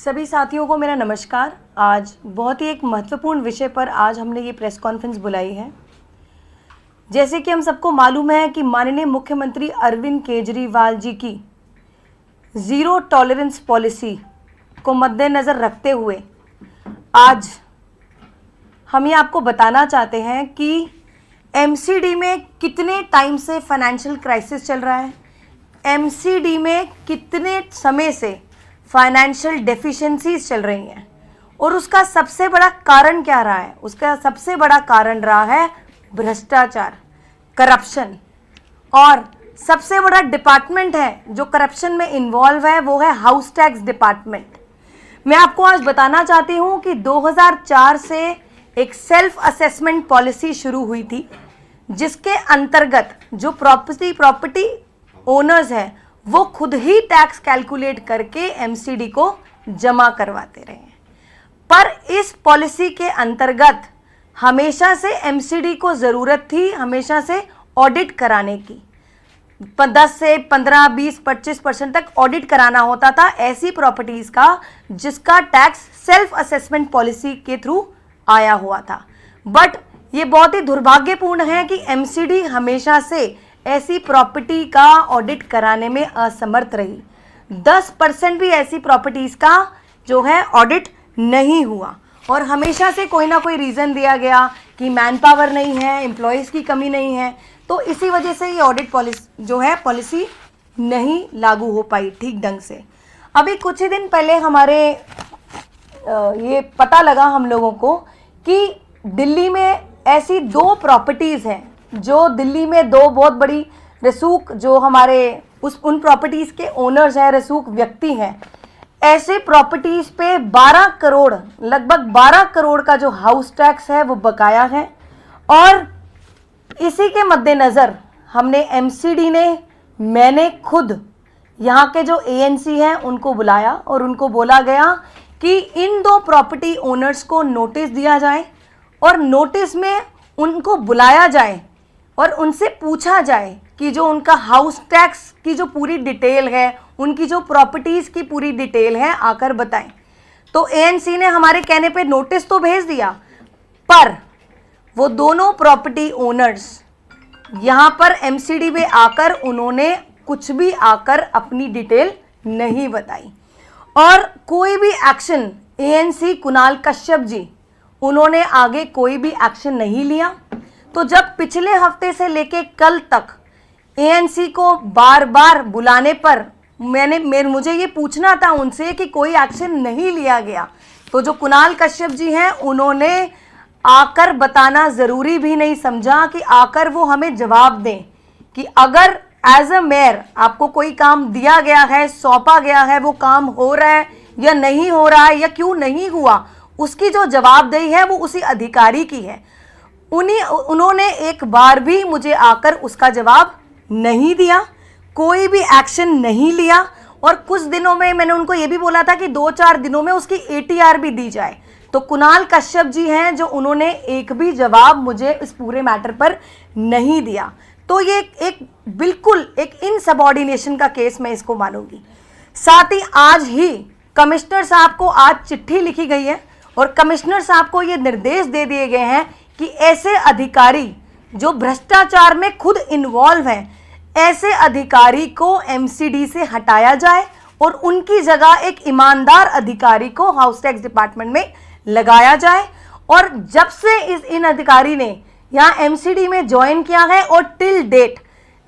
सभी साथियों को मेरा नमस्कार। आज बहुत ही एक महत्वपूर्ण विषय पर आज हमने ये प्रेस कॉन्फ्रेंस बुलाई है। जैसे कि हम सबको मालूम है कि माननीय मुख्यमंत्री अरविंद केजरीवाल जी की ज़ीरो टॉलरेंस पॉलिसी को मद्देनज़र रखते हुए आज हम ये आपको बताना चाहते हैं कि एमसीडी में कितने टाइम से फाइनेंशियल क्राइसिस चल रहा है, एमसीडी में कितने समय से फाइनेंशियल डेफिशिएंसीज चल रही हैं और उसका सबसे बड़ा कारण क्या रहा है। उसका सबसे बड़ा कारण रहा है भ्रष्टाचार, करप्शन। और सबसे बड़ा डिपार्टमेंट है जो करप्शन में इन्वॉल्व है वो है हाउस टैक्स डिपार्टमेंट। मैं आपको आज बताना चाहती हूँ कि 2004 से एक सेल्फ असेसमेंट पॉलिसी शुरू हुई थी, जिसके अंतर्गत जो प्रॉपर्टी ओनर्स हैं वो खुद ही टैक्स कैलकुलेट करके एमसीडी को जमा करवाते रहे हैं। पर इस पॉलिसी के अंतर्गत हमेशा से एमसीडी को ज़रूरत थी हमेशा से ऑडिट कराने की। 10 से 15, 20, 25% तक ऑडिट कराना होता था ऐसी प्रॉपर्टीज़ का जिसका टैक्स सेल्फ असेसमेंट पॉलिसी के थ्रू आया हुआ था। बट ये बहुत ही दुर्भाग्यपूर्ण है कि एमसीडी हमेशा से ऐसी प्रॉपर्टी का ऑडिट कराने में असमर्थ रही। 10% भी ऐसी प्रॉपर्टीज़ का जो है ऑडिट नहीं हुआ और हमेशा से कोई ना कोई रीज़न दिया गया कि मैन पावर नहीं है, एम्प्लॉयज़ की कमी नहीं है, तो इसी वजह से ये ऑडिट पॉलिसी नहीं लागू हो पाई ठीक ढंग से। अभी कुछ ही दिन पहले हमारे ये पता लगा हम लोगों को कि दिल्ली में ऐसी 2 प्रॉपर्टीज़ हैं जो दिल्ली में 2 बहुत बड़ी रसूख जो हमारे उन प्रॉपर्टीज़ के ओनर्स हैं, रसूख व्यक्ति हैं, ऐसे प्रॉपर्टीज़ पे 12 करोड़ लगभग 12 करोड़ का जो हाउस टैक्स है वो बकाया है। और इसी के मद्देनज़र हमने एमसीडी ने मैंने खुद यहाँ के जो एएनसी हैं उनको बुलाया और उनको बोला गया कि इन 2 प्रॉपर्टी ओनर्स को नोटिस दिया जाए और नोटिस में उनको बुलाया जाए और उनसे पूछा जाए कि जो उनका हाउस टैक्स की जो पूरी डिटेल है, उनकी जो प्रॉपर्टीज़ की पूरी डिटेल है आकर बताएं। तो एएनसी ने हमारे कहने पे नोटिस तो भेज दिया, पर वो दोनों प्रॉपर्टी ओनर्स यहाँ पर एमसीडी में आकर उन्होंने कुछ भी आकर अपनी डिटेल नहीं बताई और कोई भी एक्शन एएनसी कुणाल कश्यप जी उन्होंने आगे कोई भी एक्शन नहीं लिया। तो जब पिछले हफ्ते से लेके कल तक एएनसी को बार बार बुलाने पर मुझे ये पूछना था उनसे कि कोई एक्शन नहीं लिया गया, तो जो कुणाल कश्यप जी हैं उन्होंने आकर बताना ज़रूरी भी नहीं समझा कि आकर वो हमें जवाब दें कि अगर एज अ मेयर आपको कोई काम दिया गया है, सौंपा गया है, वो काम हो रहा है या नहीं हो रहा है या क्यों नहीं हुआ, उसकी जो जवाबदेही है वो उसी अधिकारी की है। उन्होंने एक बार भी मुझे आकर उसका जवाब नहीं दिया, कोई भी एक्शन नहीं लिया। और कुछ दिनों में मैंने उनको ये भी बोला था कि 2-4 दिनों में उसकी एटीआर भी दी जाए। तो कुणाल कश्यप जी हैं जो उन्होंने एक भी जवाब मुझे इस पूरे मैटर पर नहीं दिया। तो ये एक बिल्कुल एक इनसबऑर्डिनेशन का केस मैं इसको मानूंगी। साथ ही आज ही कमिश्नर साहब को आज चिट्ठी लिखी गई है और कमिश्नर साहब को ये निर्देश दे दिए गए हैं कि ऐसे अधिकारी जो भ्रष्टाचार में खुद इन्वॉल्व हैं, ऐसे अधिकारी को एमसीडी से हटाया जाए और उनकी जगह एक ईमानदार अधिकारी को हाउस टैक्स डिपार्टमेंट में लगाया जाए। और जब से इन अधिकारी ने यहाँ एमसीडी में ज्वाइन किया है और टिल डेट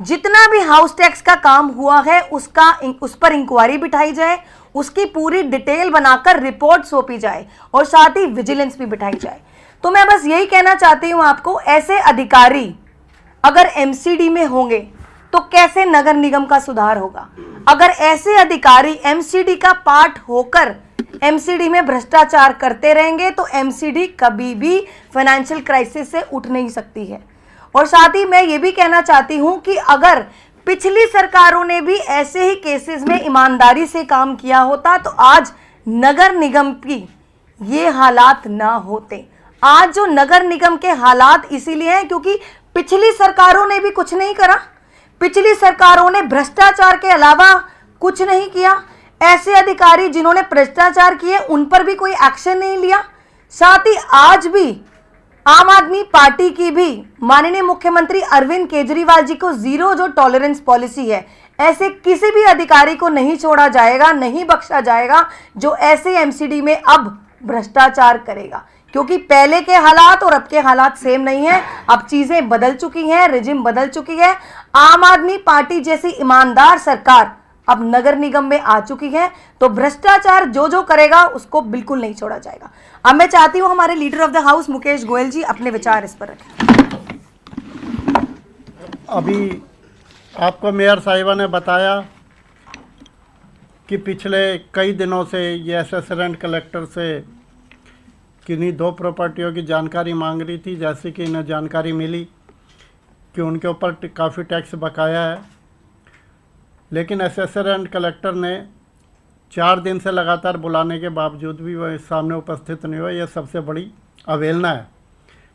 जितना भी हाउस टैक्स का काम हुआ है उस पर इंक्वायरी बिठाई जाए, उसकी पूरी डिटेल बनाकर रिपोर्ट सौंपी जाए और साथ ही विजिलेंस भी बिठाई जाए। तो मैं बस यही कहना चाहती हूँ आपको, ऐसे अधिकारी अगर एमसीडी में होंगे तो कैसे नगर निगम का सुधार होगा। अगर ऐसे अधिकारी एमसीडी का पार्ट होकर एमसीडी में भ्रष्टाचार करते रहेंगे तो एमसीडी कभी भी फाइनेंशियल क्राइसिस से उठ नहीं सकती है। और साथ ही मैं ये भी कहना चाहती हूँ कि अगर पिछली सरकारों ने भी ऐसे ही केसेस में ईमानदारी से काम किया होता तो आज नगर निगम की ये हालात ना होते। आज जो नगर निगम के हालात इसीलिए हैं क्योंकि पिछली सरकारों ने भी कुछ नहीं करा, पिछली सरकारों ने भ्रष्टाचार के अलावा कुछ नहीं किया। ऐसे अधिकारी जिन्होंने भ्रष्टाचार किए उन पर भी कोई एक्शन नहीं लिया। साथ ही आज भी आम आदमी पार्टी की भी माननीय मुख्यमंत्री अरविंद केजरीवाल जी को जीरो जो टॉलरेंस पॉलिसी है, ऐसे किसी भी अधिकारी को नहीं छोड़ा जाएगा, नहीं बख्शा जाएगा जो ऐसे एमसीडी में अब भ्रष्टाचार करेगा। क्योंकि पहले के हालात और अब के हालात सेम नहीं है, अब चीजें बदल चुकी हैं, रिजिम बदल चुकी है। आम आदमी पार्टी जैसी ईमानदार सरकार अब नगर निगम में आ चुकी है, तो भ्रष्टाचार जो जो करेगा उसको बिल्कुल नहीं छोड़ा जाएगा। अब मैं चाहती हूं हमारे leader of the house Mukesh Goyal ji अपने विचार इस पर रखें। अभी आपको मेयर साहिबा ने बताया कि पिछले कई दिनों से ये असिस्टेंट कलेक्टर से किन्हीं 2 प्रॉपर्टियों की जानकारी मांग रही थी, जैसे कि इन्हें जानकारी मिली कि उनके ऊपर काफ़ी टैक्स बकाया है। लेकिन असिस्टेंट कलेक्टर ने 4 दिन से लगातार बुलाने के बावजूद भी वह सामने उपस्थित नहीं हुआ। यह सबसे बड़ी अवहेलना है।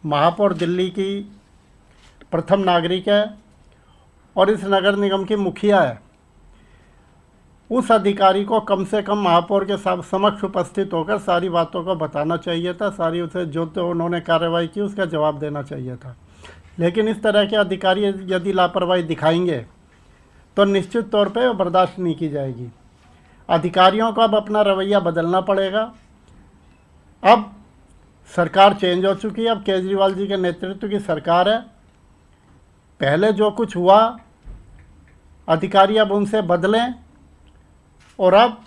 महापौर दिल्ली की प्रथम नागरिक है और इस नगर निगम की मुखिया है। उस अधिकारी को कम से कम महापौर के समक्ष उपस्थित होकर सारी बातों को बताना चाहिए था, सारी उसे जो तो उन्होंने कार्रवाई की उसका जवाब देना चाहिए था। लेकिन इस तरह के अधिकारी यदि लापरवाही दिखाएंगे तो निश्चित तौर पे बर्दाश्त नहीं की जाएगी। अधिकारियों को अब अपना रवैया बदलना पड़ेगा। अब सरकार चेंज हो चुकी है, अब केजरीवाल जी के नेतृत्व की सरकार है। पहले जो कुछ हुआ अधिकारी अब उनसे बदलें और अब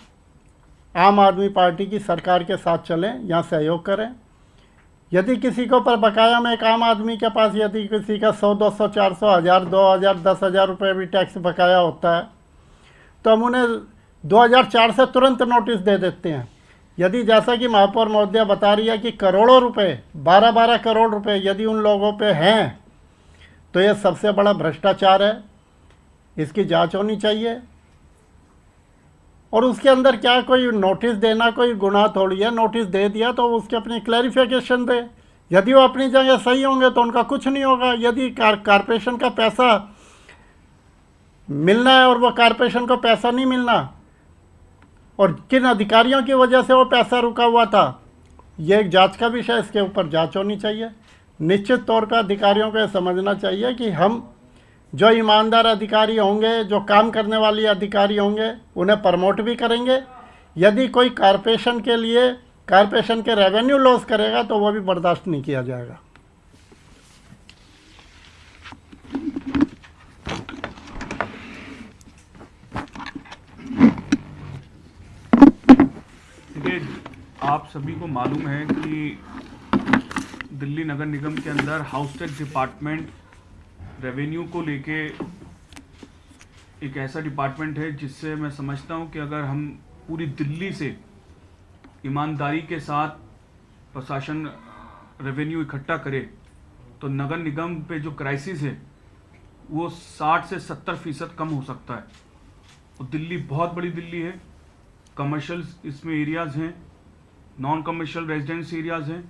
आम आदमी पार्टी की सरकार के साथ चलें, यहाँ सहयोग करें। यदि किसी को पर बकाया में एक आम आदमी के पास यदि किसी का 100, 200, 400, 1000, 2000, 10,000 रुपये भी टैक्स बकाया होता है तो हम उन्हें 2004 से तुरंत नोटिस दे देते हैं। यदि जैसा कि महापौर महोदया बता रही है कि करोड़ों रुपए, 12-12 करोड़ रुपए यदि उन लोगों पे हैं तो यह सबसे बड़ा भ्रष्टाचार है। इसकी जांच होनी चाहिए। और उसके अंदर क्या कोई नोटिस देना कोई गुनाह थोड़ी है। नोटिस दे दिया तो उसके अपनी क्लैरिफिकेशन दे। यदि वो अपनी जगह सही होंगे तो उनका कुछ नहीं होगा। यदि कारपोरेशन का पैसा मिलना है और वो कारपोरेशन को पैसा नहीं मिलना और किन अधिकारियों की वजह से वो पैसा रुका हुआ था, ये एक जांच का विषय। इसके ऊपर जांच होनी चाहिए। निश्चित तौर पर अधिकारियों को यह समझना चाहिए कि हम जो ईमानदार अधिकारी होंगे, जो काम करने वाले अधिकारी होंगे, उन्हें प्रमोट भी करेंगे। यदि कोई कारपोरेशन के लिए कारपोरेशन के रेवेन्यू लॉस करेगा तो वो भी बर्दाश्त नहीं किया जाएगा। देखिए, आप सभी को मालूम है कि दिल्ली नगर निगम के अंदर हाउस टैक्स डिपार्टमेंट रेवेन्यू को लेके एक ऐसा डिपार्टमेंट है जिससे मैं समझता हूं कि अगर हम पूरी दिल्ली से ईमानदारी के साथ प्रशासन रेवेन्यू इकट्ठा करे तो नगर निगम पे जो क्राइसिस है वो 60 से 70% कम हो सकता है। और दिल्ली बहुत बड़ी दिल्ली है। कमर्शियल इसमें एरियाज़ हैं, नॉन कमर्शियल रेजिडेंस एरियाज़ हैं,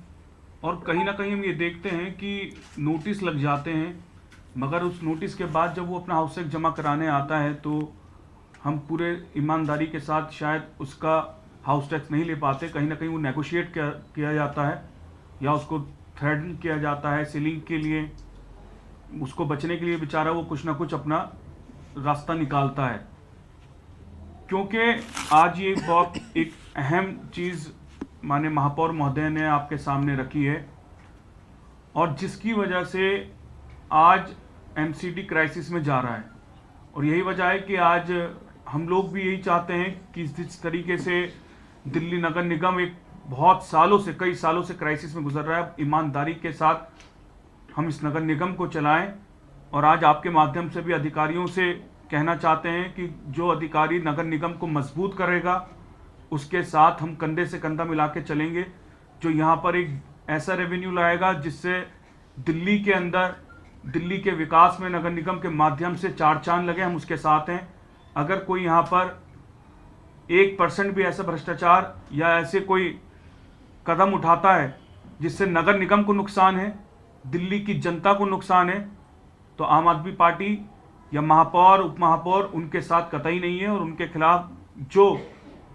और कहीं ना कहीं हम ये देखते हैं कि नोटिस लग जाते हैं, मगर उस नोटिस के बाद जब वो अपना हाउस टैक्स जमा कराने आता है तो हम पूरे ईमानदारी के साथ शायद उसका हाउस टैक्स नहीं ले पाते। कहीं ना कहीं वो नेगोशिएट किया जाता है या उसको थ्रेटन किया जाता है सीलिंग के लिए। उसको बचने के लिए बेचारा वो कुछ ना कुछ अपना रास्ता निकालता है। क्योंकि आज ये बहुत एक अहम चीज़ माननीय महापौर महोदय ने आपके सामने रखी है और जिसकी वजह से आज एमसीडी क्राइसिस में जा रहा है। और यही वजह है कि आज हम लोग भी यही चाहते हैं कि जिस तरीके से दिल्ली नगर निगम एक बहुत सालों से, कई सालों से क्राइसिस में गुजर रहा है, ईमानदारी के साथ हम इस नगर निगम को चलाएं। और आज आपके माध्यम से भी अधिकारियों से कहना चाहते हैं कि जो अधिकारी नगर निगम को मजबूत करेगा उसके साथ हम कंधे से कंधा मिला के चलेंगे, जो यहाँ पर एक ऐसा रेवेन्यू लाएगा जिससे दिल्ली के अंदर, दिल्ली के विकास में नगर निगम के माध्यम से 4 चांद लगे। हम उसके साथ हैं। अगर कोई यहाँ पर 1% भी ऐसा भ्रष्टाचार या ऐसे कोई कदम उठाता है जिससे नगर निगम को नुकसान है, दिल्ली की जनता को नुकसान है, तो आम आदमी पार्टी या महापौर, उप महापौर उनके साथ कतई नहीं है। और उनके खिलाफ जो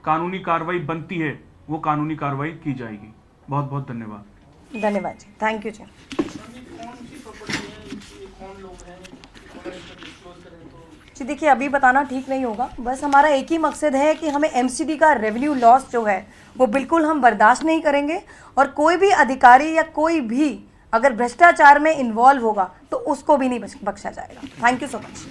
कानूनी कार्रवाई बनती है वो कानूनी कार्रवाई की जाएगी। बहुत बहुत धन्यवाद। धन्यवाद जी, थैंक यू जी। जी देखिए, अभी बताना ठीक नहीं होगा, बस हमारा एक ही मकसद है कि हमें एमसीडी का रेवेन्यू लॉस जो है वो बिल्कुल हम बर्दाश्त नहीं करेंगे, और कोई भी अधिकारी या कोई भी अगर भ्रष्टाचार में इन्वॉल्व होगा तो उसको भी नहीं बख्शा जाएगा। Thank you so much.